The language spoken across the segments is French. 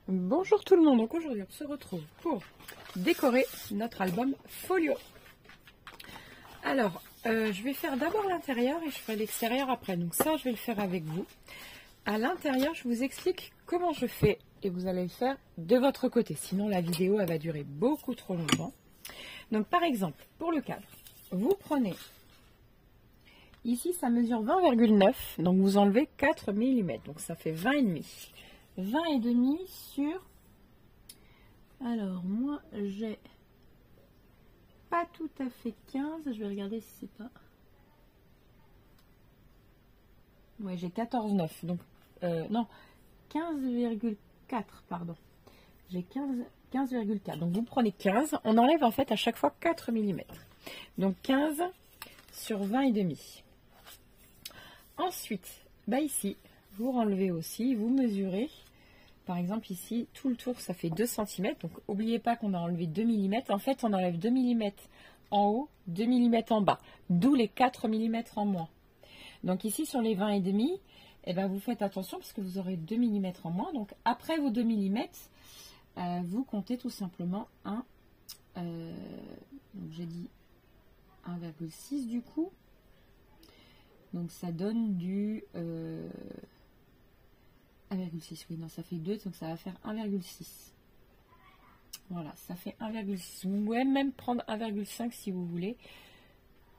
Bonjour tout le monde, donc aujourd'hui on se retrouve pour décorer notre album Folio. Alors, je vais faire d'abord l'intérieur et je ferai l'extérieur après, donc ça je vais le faire avec vous. À l'intérieur, je vous explique comment je fais et vous allez le faire de votre côté, sinon la vidéo elle va durer beaucoup trop longtemps. Donc par exemple, pour le cadre, vous prenez, ici ça mesure 20,9, donc vous enlevez 4 mm, donc ça fait 20,5. 20,5 sur, alors moi j'ai pas tout à fait 15, je vais regarder si c'est pas, ouais j'ai 14,9, donc non 15,4 pardon, j'ai 15,4, donc vous prenez 15, on enlève en fait à chaque fois 4 mm, donc 15 sur 20,5. Ensuite, bah ici vous renlevez aussi, vous mesurez. Par exemple ici, tout le tour ça fait 2 cm, donc n'oubliez pas qu'on a enlevé 2 mm. En fait, on enlève 2 mm en haut, 2 mm en bas, d'où les 4 mm en moins. Donc ici sur les 20,5, eh ben, vous faites attention parce que vous aurez 2 mm en moins. Donc après vos 2 mm, vous comptez tout simplement un, donc j'ai dit 1,6 du coup. Donc ça donne du 1,6, oui, non, ça fait 2, donc ça va faire 1,6. Voilà, ça fait 1,6. Vous pouvez même prendre 1,5 si vous voulez,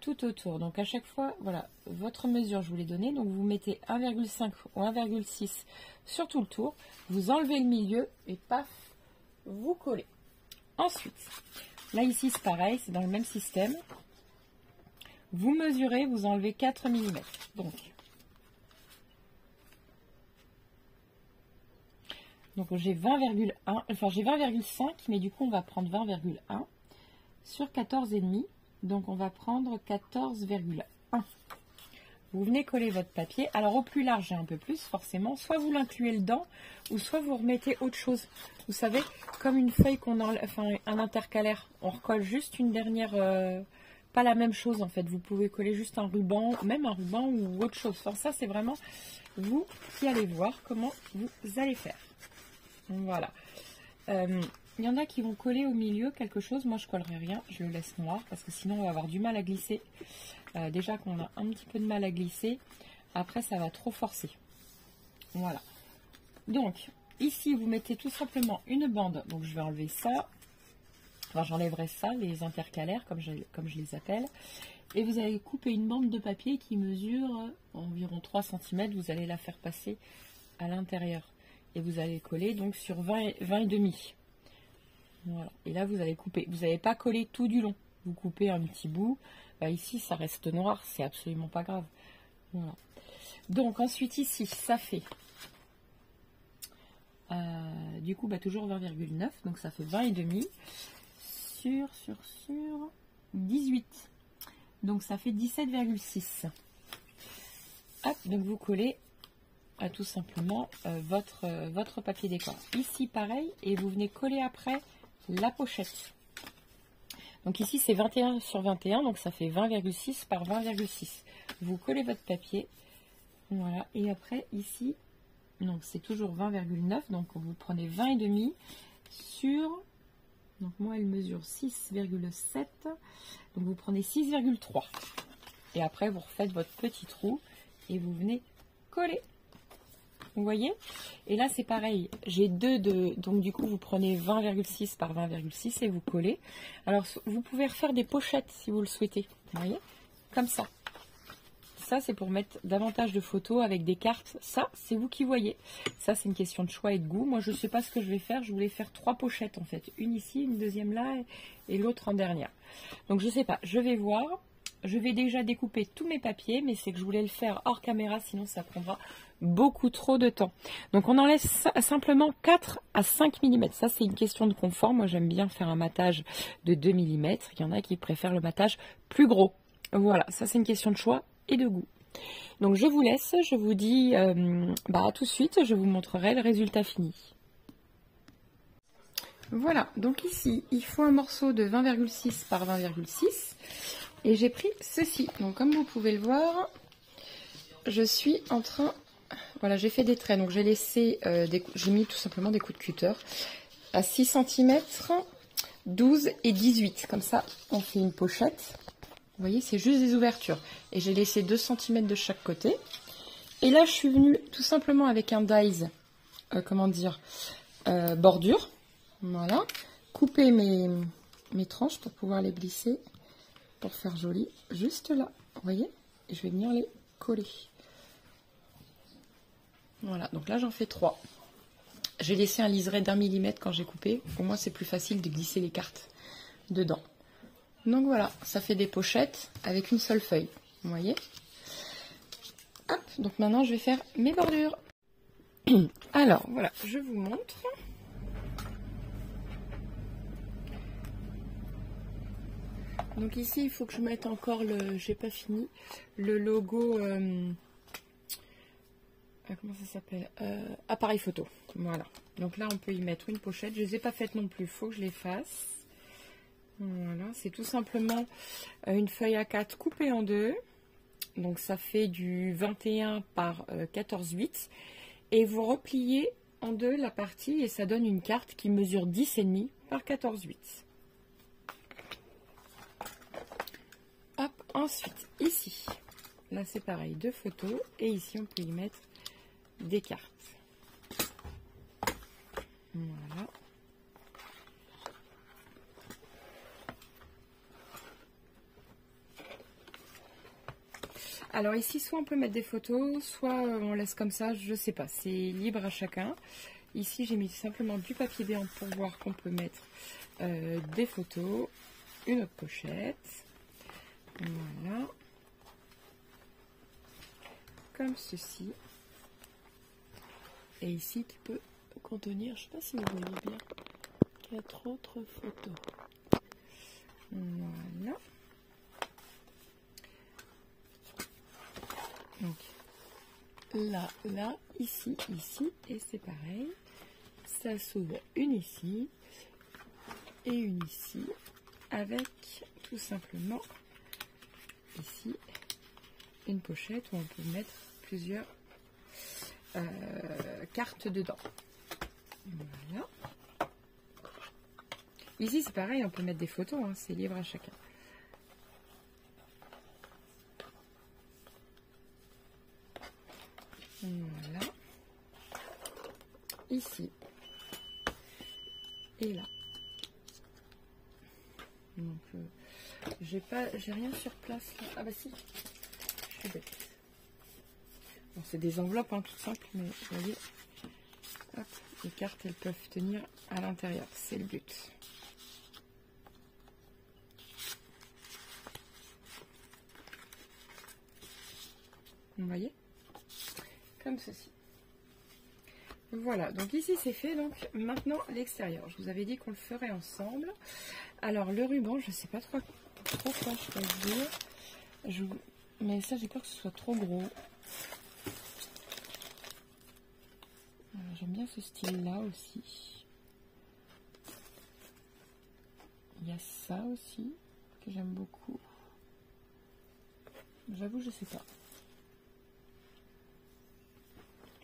tout autour. Donc à chaque fois, voilà, votre mesure, je vous l'ai donnée. Donc vous mettez 1,5 ou 1,6 sur tout le tour. Vous enlevez le milieu et paf, vous collez. Ensuite, là ici c'est pareil, c'est dans le même système. Vous mesurez, vous enlevez 4 mm. Donc j'ai 20,1, enfin j'ai 20,5, mais du coup on va prendre 20,1 sur 14,5. Donc on va prendre 14,1. Vous venez coller votre papier. Alors au plus large et un peu plus, forcément, soit vous l'incluez dedans, ou soit vous remettez autre chose. Vous savez, comme une feuille qu'on enlève, enfin un intercalaire, on recolle juste une dernière, pas la même chose en fait. Vous pouvez coller juste un ruban, même un ruban ou autre chose. Enfin, ça c'est vraiment vous qui allez voir comment vous allez faire. Voilà. Il y en a qui vont coller au milieu quelque chose. Moi, je collerai rien. Je le laisse noir parce que sinon, on va avoir du mal à glisser. Déjà qu'on a un petit peu de mal à glisser. Après, ça va trop forcer. Voilà. Donc, ici, vous mettez tout simplement une bande. Donc, je vais enlever ça. Enfin, j'enlèverai ça, les intercalaires, comme je les appelle. Et vous allez couper une bande de papier qui mesure environ 3 cm. Vous allez la faire passer à l'intérieur. Et vous allez coller donc sur 20,5. Voilà. Et là, vous allez couper. Vous n'allez pas coller tout du long. Vous coupez un petit bout. Ici, ça reste noir. C'est absolument pas grave. Voilà. Donc, ensuite, ici, ça fait du coup, toujours 20,9. Donc, ça fait 20,5 sur 18. Donc, ça fait 17,6. Hop, donc vous collez tout simplement votre papier décor. Ici pareil, et vous venez coller après la pochette. Donc ici c'est 21 sur 21, donc ça fait 20,6 par 20,6. Vous collez votre papier, voilà, et après ici, donc c'est toujours 20,9, donc vous prenez 20,5 sur, donc moi elle mesure 6,7, donc vous prenez 6,3. Et après vous refaites votre petit trou et vous venez coller. Vous voyez? Et là, c'est pareil. J'ai deux de... Donc, du coup, vous prenez 20,6 par 20,6 et vous collez. Alors, vous pouvez refaire des pochettes si vous le souhaitez. Vous voyez? Comme ça. Ça, c'est pour mettre davantage de photos avec des cartes. Ça, c'est vous qui voyez. Ça, c'est une question de choix et de goût. Moi, je ne sais pas ce que je vais faire. Je voulais faire 3 pochettes, en fait. Une ici, une deuxième là et l'autre en dernière. Donc, je ne sais pas. Je vais voir. Je vais déjà découper tous mes papiers, mais c'est que je voulais le faire hors caméra, sinon ça prendra beaucoup trop de temps. Donc on en laisse simplement 4 à 5 mm. Ça, c'est une question de confort. Moi, j'aime bien faire un matage de 2 mm. Il y en a qui préfèrent le matage plus gros. Voilà, ça, c'est une question de choix et de goût. Donc je vous laisse. Je vous dis à tout de suite. Je vous montrerai le résultat fini. Voilà, donc ici, il faut un morceau de 20,6 par 20,6. Et j'ai pris ceci. Donc comme vous pouvez le voir, je suis en train voilà, j'ai fait des traits. Donc j'ai laissé, j'ai mis tout simplement des coups de cutter à 6 cm, 12 et 18. Comme ça, on fait une pochette. Vous voyez, c'est juste des ouvertures. Et j'ai laissé 2 cm de chaque côté. Et là, je suis venue tout simplement avec un dies, bordure. Voilà. Couper mes tranches pour pouvoir les glisser, pour faire joli, juste là. Vous voyez? Et je vais venir les coller. Voilà, donc là, j'en fais 3. J'ai laissé un liseré d'1 mm quand j'ai coupé. Au moins, c'est plus facile de glisser les cartes dedans. Donc voilà, ça fait des pochettes avec une seule feuille. Vous voyez? Hop, donc maintenant, je vais faire mes bordures. Alors, voilà, je vous montre. Donc ici, il faut que je mette encore le... J'ai pas fini. Le logo... comment ça s'appelle, appareil photo. Voilà. Donc là, on peut y mettre une pochette. Je ne les ai pas faites non plus. Il faut que je les fasse. Voilà. C'est tout simplement une feuille A4 coupée en deux. Donc ça fait du 21 par 14,8. Et vous repliez en deux la partie et ça donne une carte qui mesure 10,5 par 14,8. Hop. Ensuite, ici. Là, c'est pareil. 2 photos. Et ici, on peut y mettre des cartes. Voilà. Alors ici, soit on peut mettre des photos, soit on laisse comme ça, je sais pas, c'est libre à chacun. Ici, j'ai mis simplement du papier béant pour voir qu'on peut mettre des photos, une autre pochette. Voilà. Comme ceci. Et ici qui peut contenir, je ne sais pas si vous voyez bien, 4 autres photos. Voilà. Donc là, là, ici, ici, et c'est pareil. Ça s'ouvre une ici et une ici, avec tout simplement ici une pochette où on peut mettre plusieurs cartes dedans. Voilà. Ici c'est pareil, on peut mettre des photos, hein, c'est libre à chacun. Voilà. Ici et là. Donc j'ai rien sur place là. Ah bah si, je suis bête. Bon, c'est des enveloppes hein, toutes simples, mais vous voyez, hop, les cartes elles peuvent tenir à l'intérieur, c'est le but. Vous voyez, comme ceci. Voilà, donc ici c'est fait, donc maintenant l'extérieur. Je vous avais dit qu'on le ferait ensemble. Alors le ruban, je ne sais pas trop quoi choisir. Mais ça j'ai peur que ce soit trop gros. J'aime bien ce style-là aussi. Il y a ça aussi que j'aime beaucoup. J'avoue, je sais pas.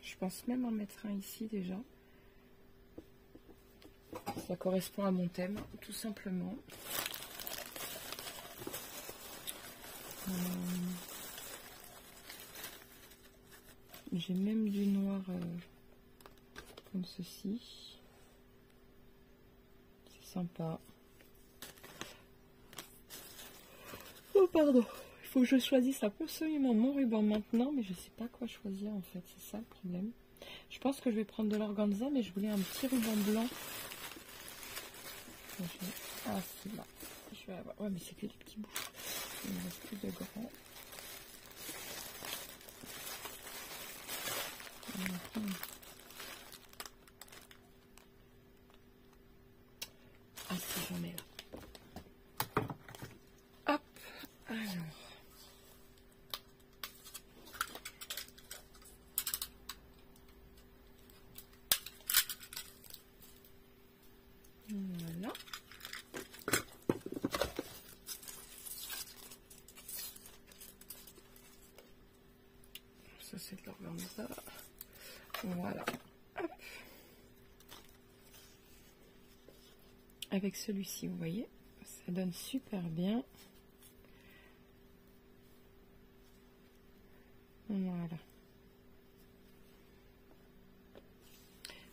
Je pense même en mettre un ici déjà. Ça correspond à mon thème, tout simplement. J'ai même du noir comme ceci. C'est sympa. Oh pardon. Il faut que je choisisse absolument mon ruban maintenant, mais je sais pas quoi choisir en fait, c'est ça le problème. Je pense que je vais prendre de l'organza, mais je voulais un petit ruban blanc. Ah c'est là. Je vais avoir. Ouais mais c'est que des petits bouts. Il ne reste plus de grands. Ah si j'en ai là. Hop. Alors. Voilà. Ça c'est de l'organza. Voilà. Hop. Avec celui-ci, vous voyez, ça donne super bien. Voilà.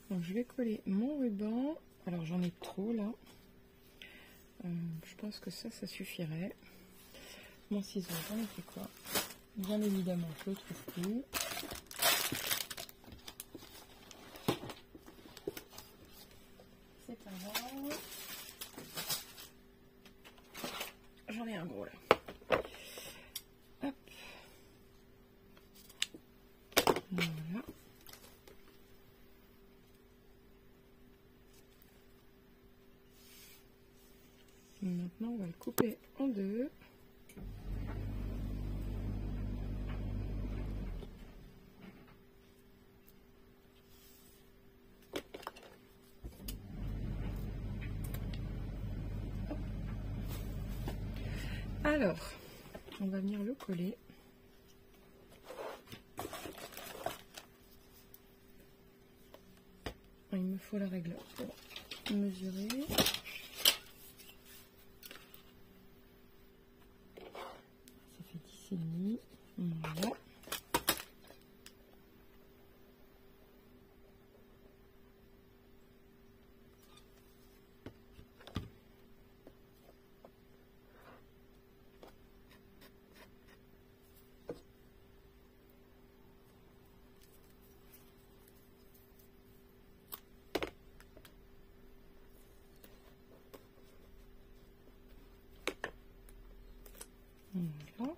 Donc je vais coller mon ruban. Alors j'en ai trop là. Je pense que ça suffirait. Mon ciseau, j'en ai fait quoi? Bien évidemment, je le trouve plus. C'est pas grave. J'en ai un gros là. Hop. Voilà. Maintenant, on va le couper en deux. Alors, on va venir le coller. Il me faut la règle pour mesurer. Ça fait 10,5. Voilà. Voilà.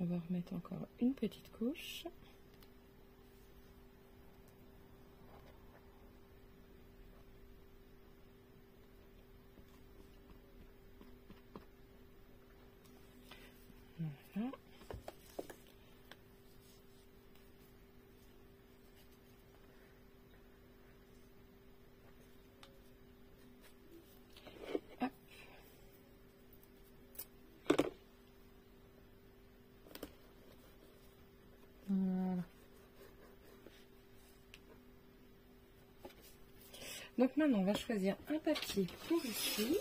On va remettre encore une petite couche. Voilà. Hop. Voilà. Donc maintenant, on va choisir un papier pour ici.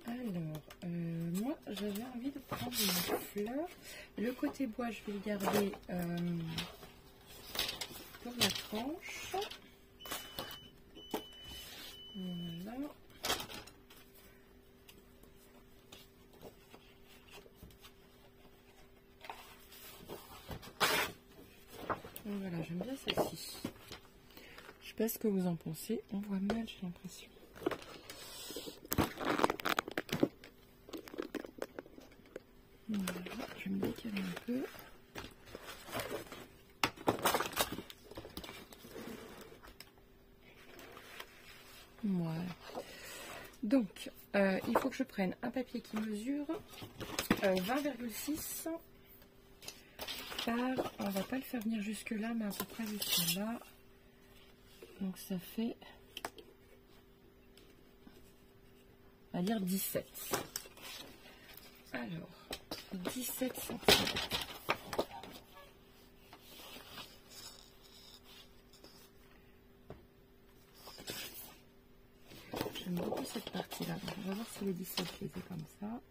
Alors, moi, j'avais envie de prendre une fleur. Le côté bois, je vais le garder pour la tranche. Voilà. Voilà, j'aime bien celle-ci. Je sais pas ce que vous en pensez. On voit mal, j'ai l'impression. Voilà, je vais me décaler un peu. Voilà. Donc, il faut que je prenne un papier qui mesure 20,6 par, on va pas le faire venir jusque là, mais à peu près jusque là. Donc ça fait, on va dire 17. Alors, 17 cm. J'aime beaucoup cette partie-là. On va voir si les 17 je les ai comme ça.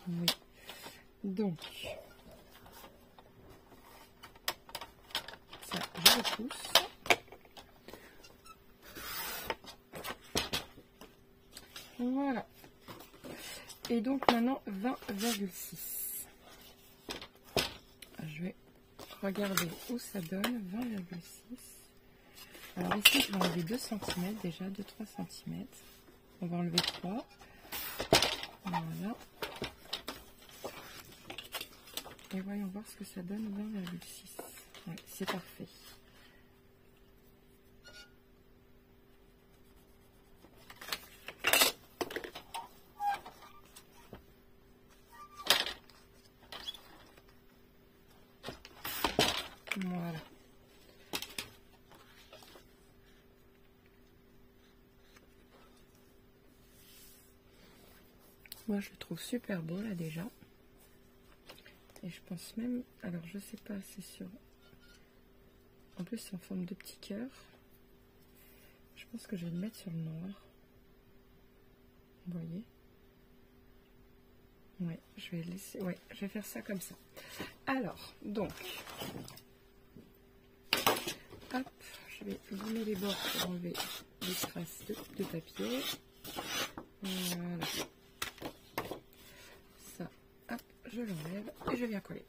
Oui. Donc, ça, je le pousse. Voilà. Et donc maintenant 20,6. Je vais regarder où ça donne. 20,6. Alors ici, je vais enlever 2 cm déjà, 2-3 cm. On va enlever 3. Voilà. Et voyons voir ce que ça donne, 20,6. Ouais, c'est parfait. Voilà. Moi, je le trouve super beau là déjà. Et je pense même, alors je sais pas, c'est sûr. En plus c'est en forme de petit cœur. Je pense que je vais le mettre sur le noir. Vous voyez? Ouais, je vais laisser. Ouais, je vais faire ça comme ça. Alors, donc, hop, je vais limer les bords pour enlever les traces de papier. Voilà. Ça, hop, je l'enlève et je viens coller.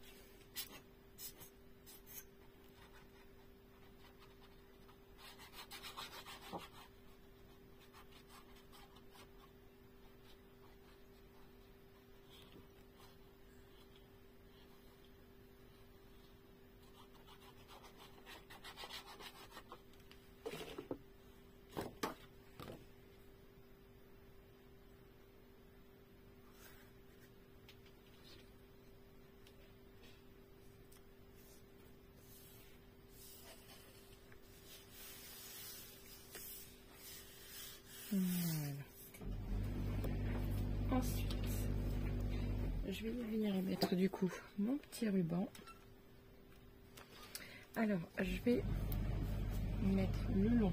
Voilà. Ensuite, je vais venir y mettre du coup mon petit ruban. Alors, je vais mettre le long.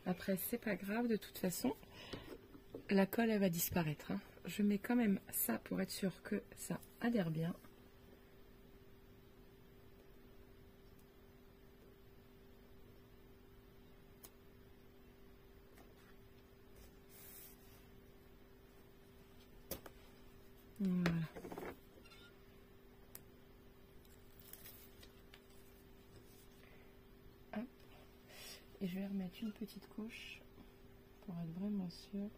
Après, c'est pas grave, de toute façon, la colle, elle va disparaître. Hein. Je mets quand même ça pour être sûr que ça adhère bien. Voilà. Hop. Et je vais remettre une petite couche pour être vraiment sûr.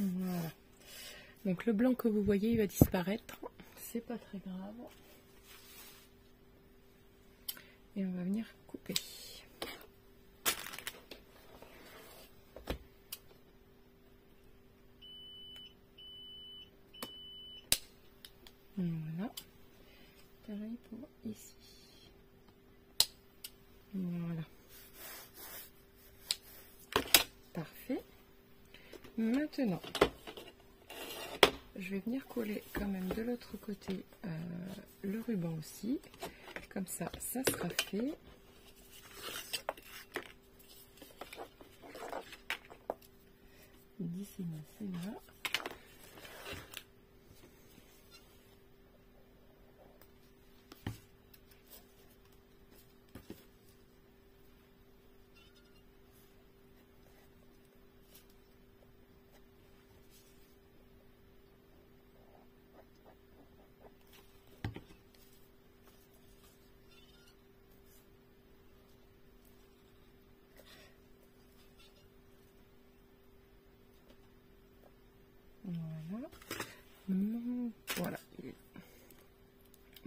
Voilà. Donc le blanc que vous voyez, il va disparaître. C'est pas très grave. Et on va venir couper. Voilà. Pareil pour ici. Voilà. Parfait. Maintenant, je vais venir coller quand même de l'autre côté le ruban aussi. Comme ça, ça sera fait. D'ici là, c'est là. Voilà. Voilà.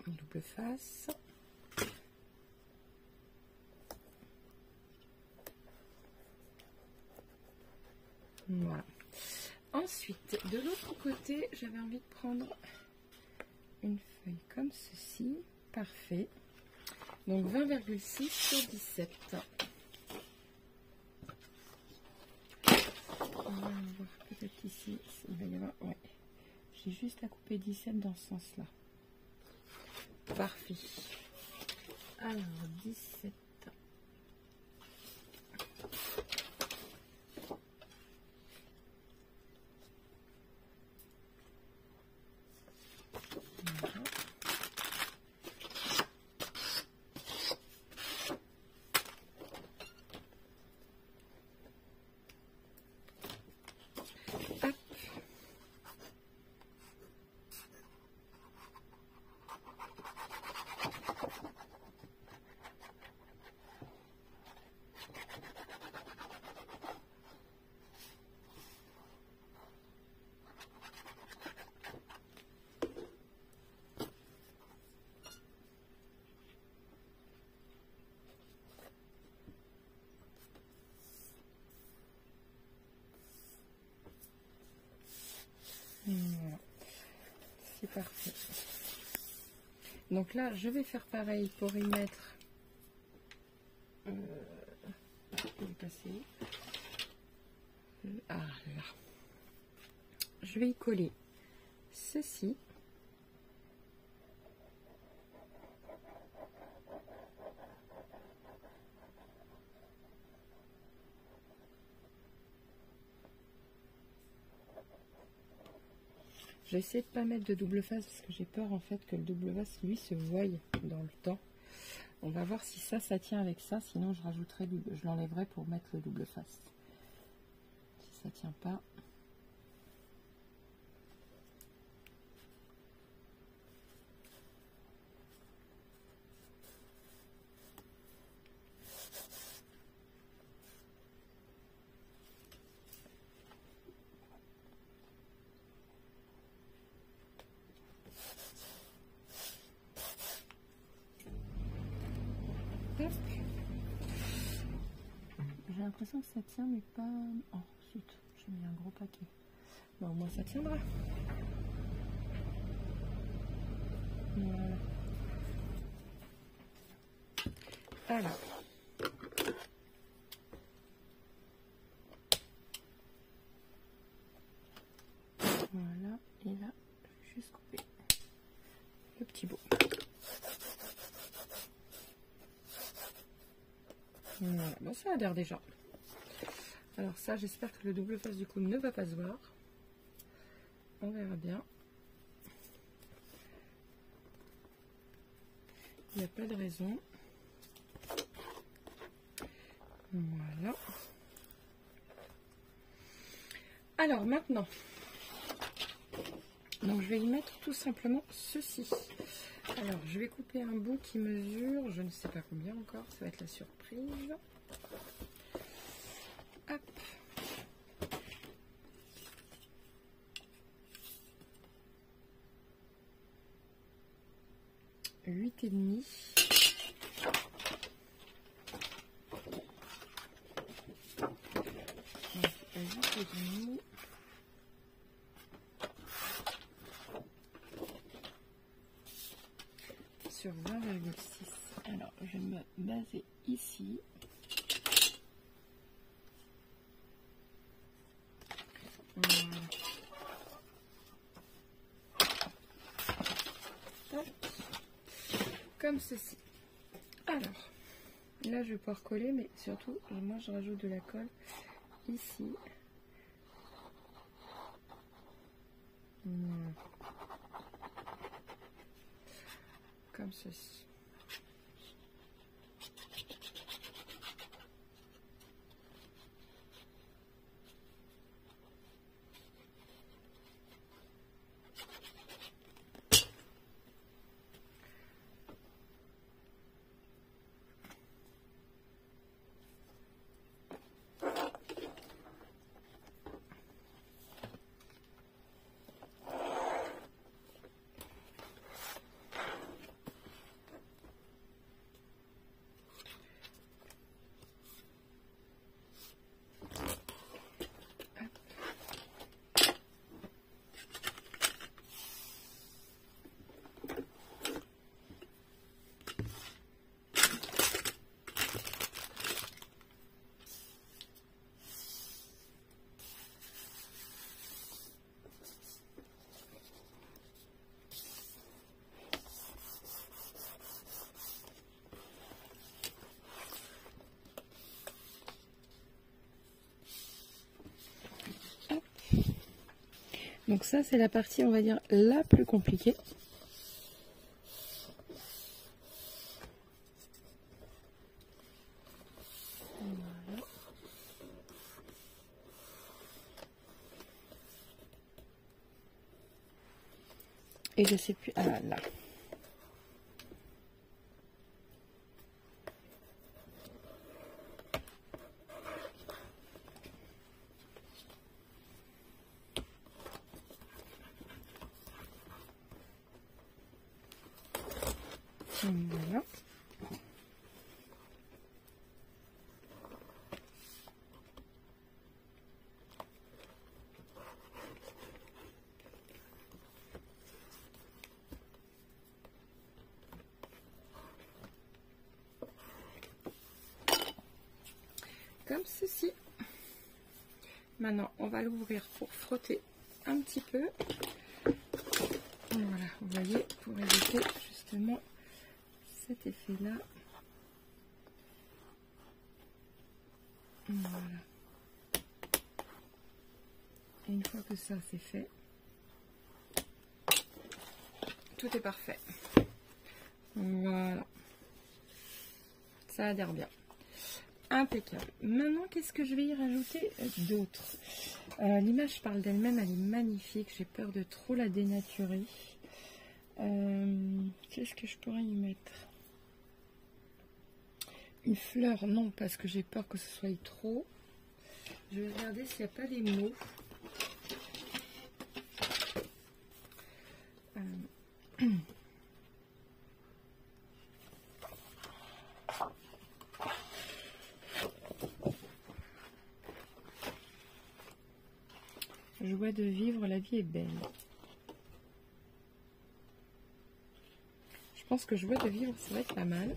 Double face. Voilà. Ensuite, de l'autre côté, j'avais envie de prendre une feuille comme ceci. Parfait. Donc 20,6 sur 17. On va voir peut-être ici. Il va y avoir. Ouais. J'ai juste à couper 17 dans ce sens-là. Parfait. Alors 17. c'est parfait. Donc là, je vais faire pareil pour y mettre... je vais passer. Ah là. Je vais y coller ceci. Je vais essayer de ne pas mettre de double face parce que j'ai peur en fait que le double face lui se voie dans le temps. On va voir si ça tient avec ça, sinon je rajouterai je l'enlèverai pour mettre le double face. Si ça tient pas. J'ai l'impression que ça tient, mais pas... Oh, zut, j'ai mis un gros paquet. Bon, au moins ça tiendra. Voilà. Alors. Voilà, et là, je vais juste couper le petit bout. Voilà, bon, ça a l'air déjà. Alors ça, j'espère que le double face du coup ne va pas se voir. On verra bien. Il n'y a pas de raison. Voilà. Alors maintenant, donc je vais y mettre tout simplement ceci. Alors je vais couper un bout qui mesure, je ne sais pas combien encore, ça va être la surprise. Hop. Huit et demi. Sur 20,6. Alors, je vais me baser ici. Voilà. Comme ceci. Alors, là, je vais pouvoir coller, mais surtout, moi, je rajoute de la colle ici. Comme ceci. Donc ça, c'est la partie, on va dire, la plus compliquée. Voilà. Et je sais plus... Ah là. Voilà. comme ceci. Maintenant, on va l'ouvrir pour frotter un petit peu. Voilà, vous voyez, pour éviter justement cet effet-là. Voilà. Et une fois que ça c'est fait, tout est parfait. Voilà. Ça adhère bien. Impeccable. Maintenant, qu'est-ce que je vais y rajouter d'autre? L'image parle d'elle-même, elle est magnifique. J'ai peur de trop la dénaturer. Qu'est-ce que je pourrais y mettre? Une fleur, non, parce que j'ai peur que ce soit trop. Je vais regarder s'il n'y a pas des mots. Joie de vivre, la vie est belle. Je pense que joie de vivre, ça va être pas mal.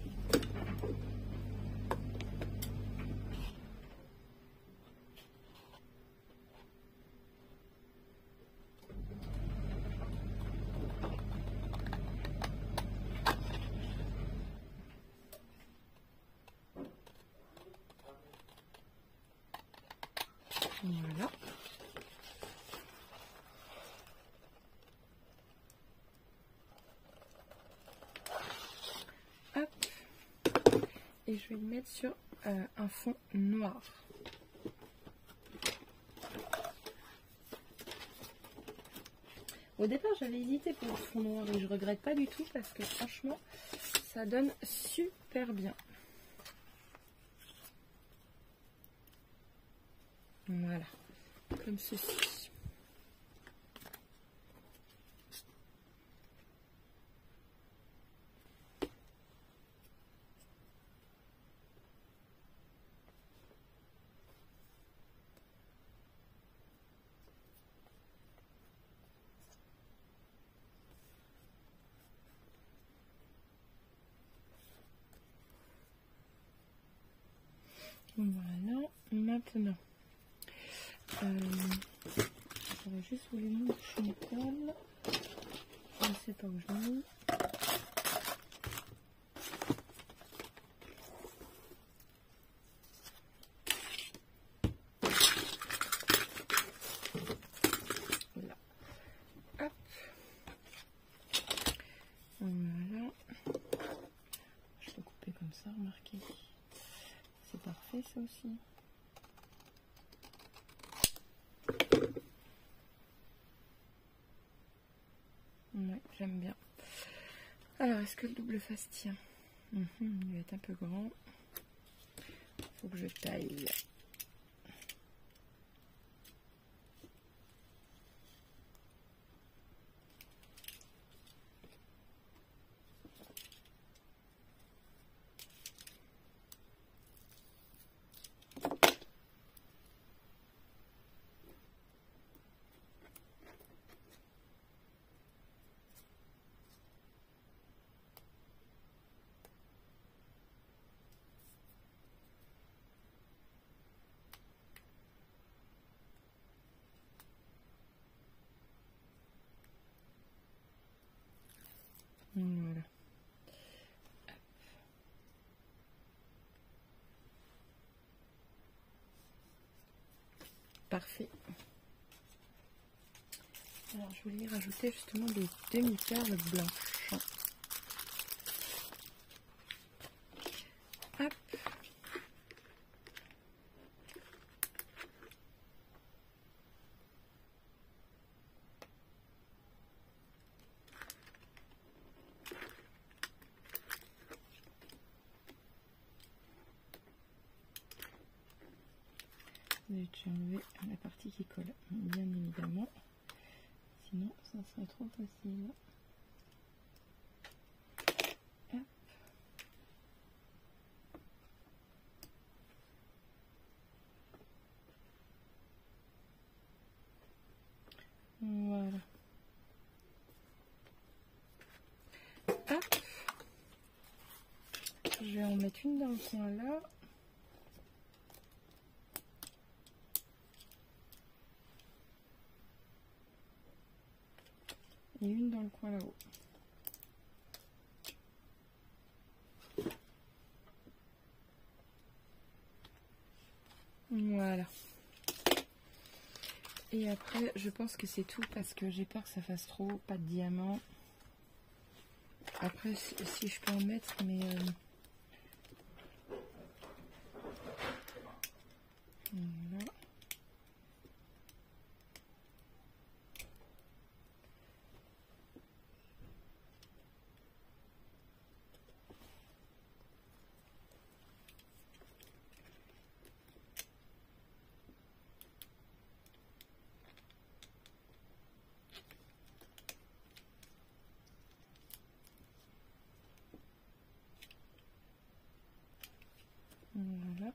Voilà. Hop. Et je vais le mettre sur un fond noir. Au départ, j'avais hésité pour le fond noir et je regrette pas du tout parce que franchement, ça donne super bien. Voilà, comme ceci. Voilà, maintenant, j'aurais juste voulu mon bouchon colle. Je ne sais pas où je l'ai mis. Là. Hop. Voilà. Je peux couper comme ça, remarquez. C'est parfait ça aussi. Ouais, j'aime bien. Alors, est-ce que le double face tient? Il va être un peu grand. Faut que je taille. Voilà. Parfait. Alors, je voulais y rajouter justement des demi-perles blanches. Hop. Je vais enlever la partie qui colle, bien évidemment. Sinon, ça serait trop facile. Hop. Voilà. Hop. Je vais en mettre une dans le coin là. et une dans le coin là-haut. Voilà. Et après, je pense que c'est tout parce que j'ai peur que ça fasse trop, pas de diamant. Après, si je peux en mettre, mais... Voilà. Voilà.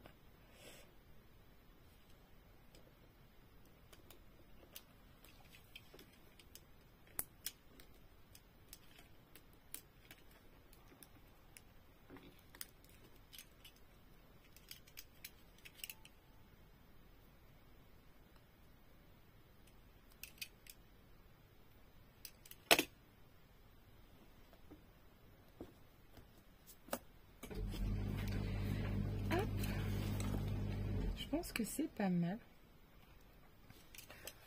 Je pense que c'est pas mal.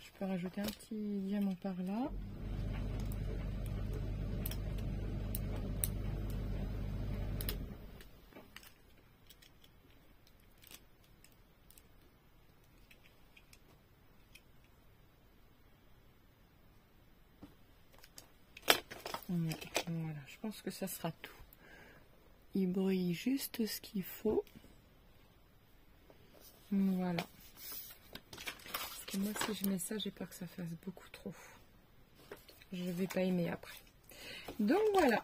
Je peux rajouter un petit diamant par là. Voilà, je pense que ça sera tout. Il brille juste ce qu'il faut. Voilà. Parce que moi, si je mets ça, j'ai peur que ça fasse beaucoup trop. Je ne vais pas aimer après. Donc voilà.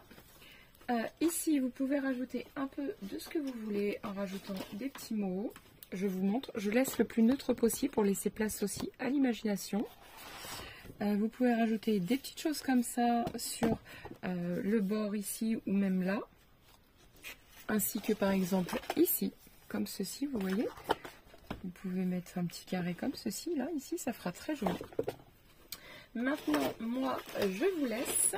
Ici, vous pouvez rajouter un peu de ce que vous voulez en rajoutant des petits mots. Je vous montre. Je laisse le plus neutre possible pour laisser place aussi à l'imagination. Vous pouvez rajouter des petites choses comme ça sur le bord ici ou même là. Ainsi que par exemple ici, comme ceci, vous voyez. Vous pouvez mettre un petit carré comme ceci, là, ici, ça fera très joli. Maintenant, moi, je vous laisse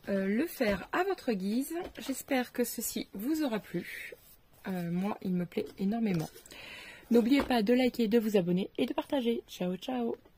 le faire à votre guise. J'espère que ceci vous aura plu. Moi, il me plaît énormément. N'oubliez pas de liker, de vous abonner et de partager. Ciao, ciao!